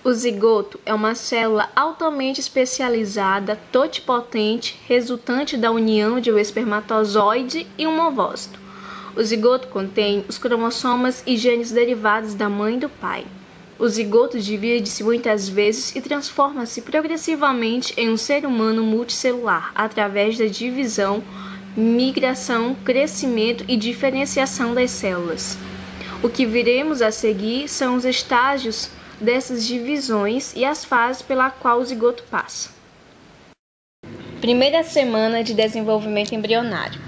O zigoto é uma célula altamente especializada, totipotente, resultante da união de um espermatozoide e um ovócito. O zigoto contém os cromossomas e genes derivados da mãe e do pai. O zigoto divide-se muitas vezes e transforma-se progressivamente em um ser humano multicelular através da divisão, migração, crescimento e diferenciação das células. O que veremos a seguir são os estágios dessas divisões e as fases pela qual o zigoto passa. Primeira semana de desenvolvimento embrionário.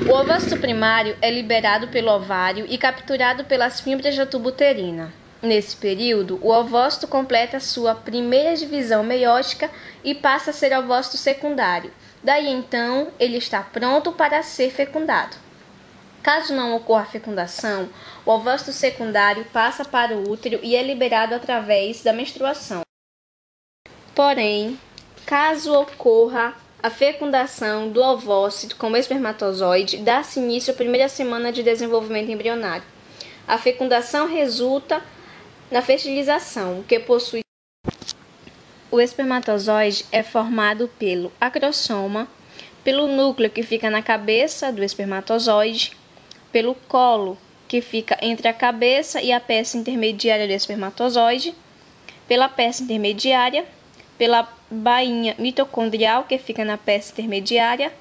O ovócito primário é liberado pelo ovário e capturado pelas fibras da tuba uterina. Nesse período, o ovócito completa sua primeira divisão meiótica e passa a ser ovócito secundário. Daí então, ele está pronto para ser fecundado. Caso não ocorra a fecundação, o ovócito secundário passa para o útero e é liberado através da menstruação. Porém, caso ocorra a fecundação do ovócito com o espermatozoide, dá-se início à primeira semana de desenvolvimento embrionário. A fecundação resulta na fertilização, que possui. O espermatozoide é formado pelo acrossoma, pelo núcleo que fica na cabeça do espermatozoide, pelo colo, que fica entre a cabeça e a peça intermediária do espermatozoide, pela peça intermediária, pela bainha mitocondrial, que fica na peça intermediária,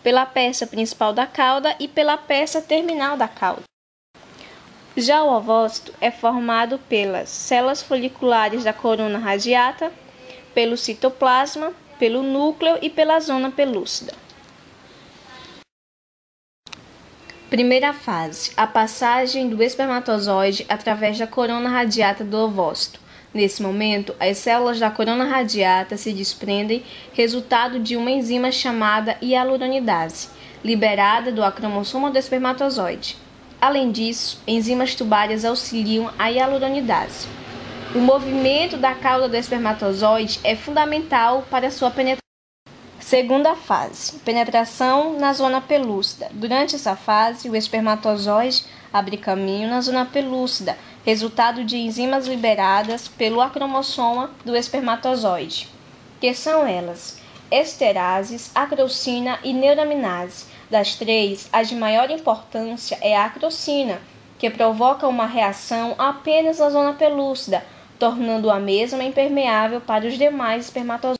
pela peça principal da cauda e pela peça terminal da cauda. Já o ovócito é formado pelas células foliculares da corona radiata, pelo citoplasma, pelo núcleo e pela zona pelúcida. Primeira fase, a passagem do espermatozoide através da corona radiata do ovócito. Nesse momento, as células da corona radiata se desprendem, resultado de uma enzima chamada hialuronidase, liberada do acromossoma do espermatozoide. Além disso, enzimas tubárias auxiliam a hialuronidase. O movimento da cauda do espermatozoide é fundamental para sua penetração. Segunda fase, penetração na zona pelúcida. Durante essa fase, o espermatozoide abre caminho na zona pelúcida, resultado de enzimas liberadas pelo acromossoma do espermatozoide, que são elas: esterases, acrocina e neuraminase. Das três, a de maior importância é a acrocina, que provoca uma reação apenas na zona pelúcida, tornando a mesma impermeável para os demais espermatozoides.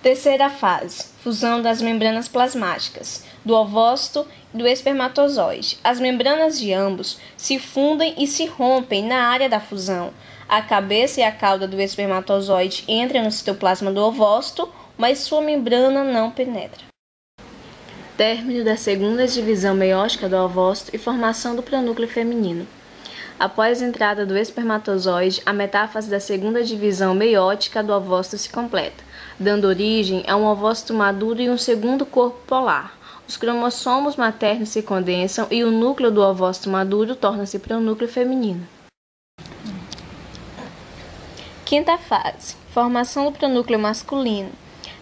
Terceira fase, fusão das membranas plasmáticas, do ovócito e do espermatozoide. As membranas de ambos se fundem e se rompem na área da fusão. A cabeça e a cauda do espermatozoide entram no citoplasma do ovócito, mas sua membrana não penetra. Término da segunda divisão meiótica do ovócito e formação do pronúcleo feminino. Após a entrada do espermatozoide, a metáfase da segunda divisão meiótica do ovócito se completa, dando origem a um ovócito maduro e um segundo corpo polar. Os cromossomos maternos se condensam e o núcleo do ovócito maduro torna-se pronúcleo feminino. Quinta fase, formação do pronúcleo masculino.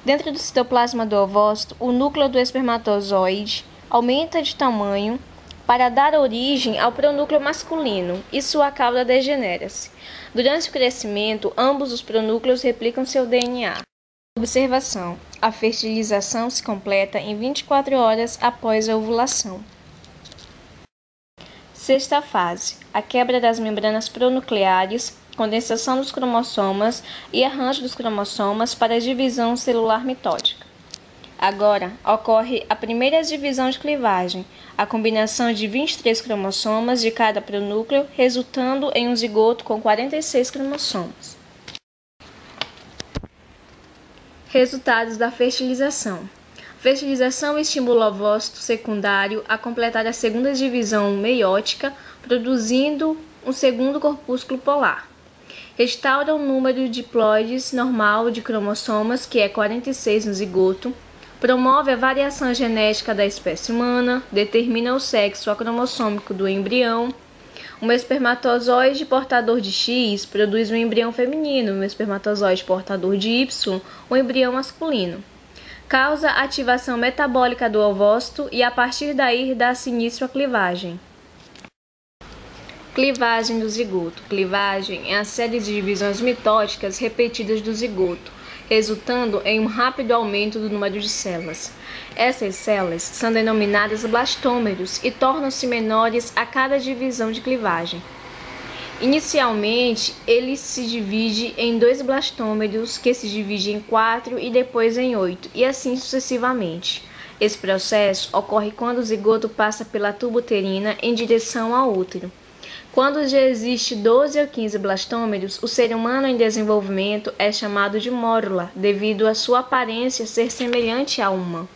Dentro do citoplasma do ovócito, o núcleo do espermatozoide aumenta de tamanho para dar origem ao pronúcleo masculino e sua cauda degenera-se. Durante o crescimento, ambos os pronúcleos replicam seu DNA. Observação: a fertilização se completa em 24 horas após a ovulação. Sexta fase: a quebra das membranas pronucleares, condensação dos cromossomas e arranjo dos cromossomas para a divisão celular mitótica. Agora ocorre a primeira divisão de clivagem, a combinação de 23 cromossomas de cada pronúcleo, resultando em um zigoto com 46 cromossomas. Resultados da fertilização. Fertilização estimula o ovócito secundário a completar a segunda divisão meiótica, produzindo um segundo corpúsculo polar. Restaura o número diploides normal de cromossomas, que é 46 no zigoto. Promove a variação genética da espécie humana, determina o sexo acromossômico do embrião. Um espermatozoide portador de X produz um embrião feminino, um espermatozoide portador de Y, um embrião masculino. Causa ativação metabólica do ovócito e a partir daí dá-se início à clivagem. Clivagem do zigoto. Clivagem é a série de divisões mitóticas repetidas do zigoto, resultando em um rápido aumento do número de células. Essas células são denominadas blastômeros e tornam-se menores a cada divisão de clivagem. Inicialmente, ele se divide em 2 blastômeros, que se dividem em 4 e depois em 8, e assim sucessivamente. Esse processo ocorre quando o zigoto passa pela tuba uterina em direção ao útero. Quando já existe 12 ou 15 blastômeros, o ser humano em desenvolvimento é chamado de mórula, devido à sua aparência ser semelhante a uma.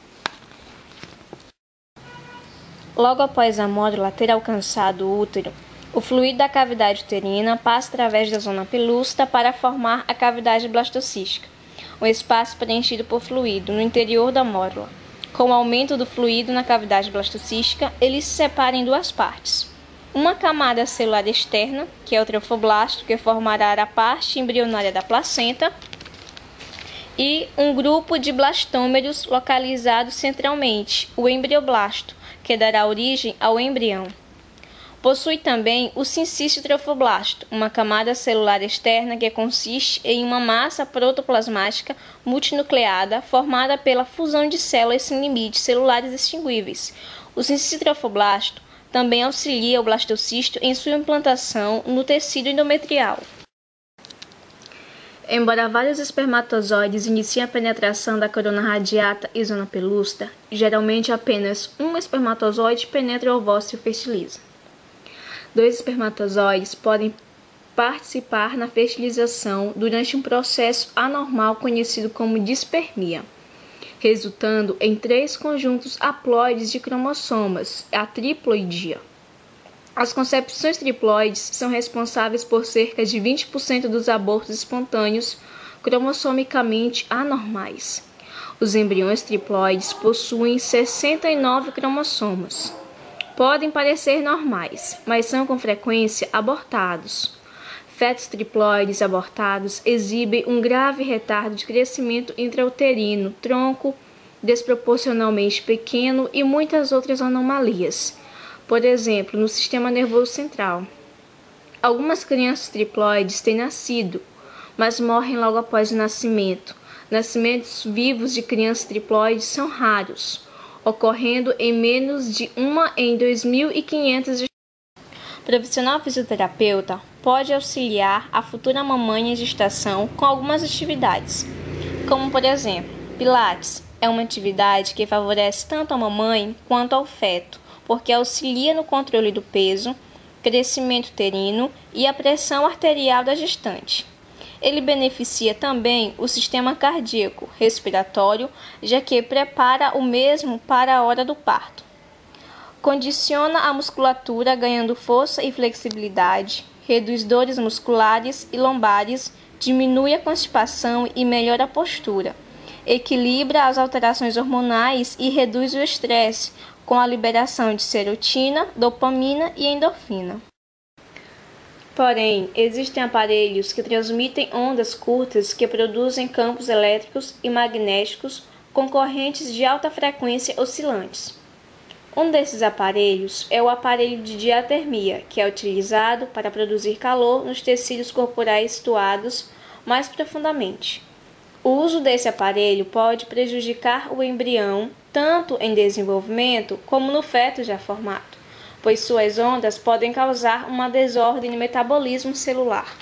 Logo após a mórula ter alcançado o útero, o fluido da cavidade uterina passa através da zona pelúcida para formar a cavidade blastocística, um espaço preenchido por fluido no interior da mórula. Com o aumento do fluido na cavidade blastocística, ele se separa em 2 partes. Uma camada celular externa, que é o trofoblasto, que formará a parte embrionária da placenta, e um grupo de blastômeros localizados centralmente, o embrioblasto, que dará origem ao embrião. Possui também o sincício trofoblasto, uma camada celular externa que consiste em uma massa protoplasmática multinucleada formada pela fusão de células sem limites celulares extinguíveis. O sincício trofoblasto também auxilia o blastocisto em sua implantação no tecido endometrial. Embora vários espermatozoides iniciem a penetração da corona radiata e zona pelúcida, geralmente apenas um espermatozoide penetra o ovócito e fertiliza. 2 espermatozoides podem participar na fertilização durante um processo anormal conhecido como dispermia, resultando em 3 conjuntos haploides de cromossomas, a triploidia. As concepções triploides são responsáveis por cerca de 20% dos abortos espontâneos cromossomicamente anormais. Os embriões triploides possuem 69 cromossomas. Podem parecer normais, mas são com frequência abortados. Fetos triploides abortados exibem um grave retardo de crescimento intrauterino, tronco desproporcionalmente pequeno e muitas outras anomalias. Por exemplo, no sistema nervoso central. Algumas crianças triploides têm nascido, mas morrem logo após o nascimento. Nascimentos vivos de crianças triploides são raros, ocorrendo em menos de 1 em 2.500. O profissional fisioterapeuta pode auxiliar a futura mamãe em gestação com algumas atividades, como por exemplo, Pilates é uma atividade que favorece tanto a mamãe quanto ao feto, porque auxilia no controle do peso, crescimento uterino e a pressão arterial da gestante. Ele beneficia também o sistema cardíaco, respiratório, já que prepara o mesmo para a hora do parto. Condiciona a musculatura ganhando força e flexibilidade, reduz dores musculares e lombares, diminui a constipação e melhora a postura. Equilibra as alterações hormonais e reduz o estresse, com a liberação de serotina, dopamina e endorfina. Porém, existem aparelhos que transmitem ondas curtas que produzem campos elétricos e magnéticos com correntes de alta frequência oscilantes. Um desses aparelhos é o aparelho de diatermia, que é utilizado para produzir calor nos tecidos corporais situados mais profundamente. O uso desse aparelho pode prejudicar o embrião tanto em desenvolvimento como no feto já formado, pois suas ondas podem causar uma desordem no metabolismo celular.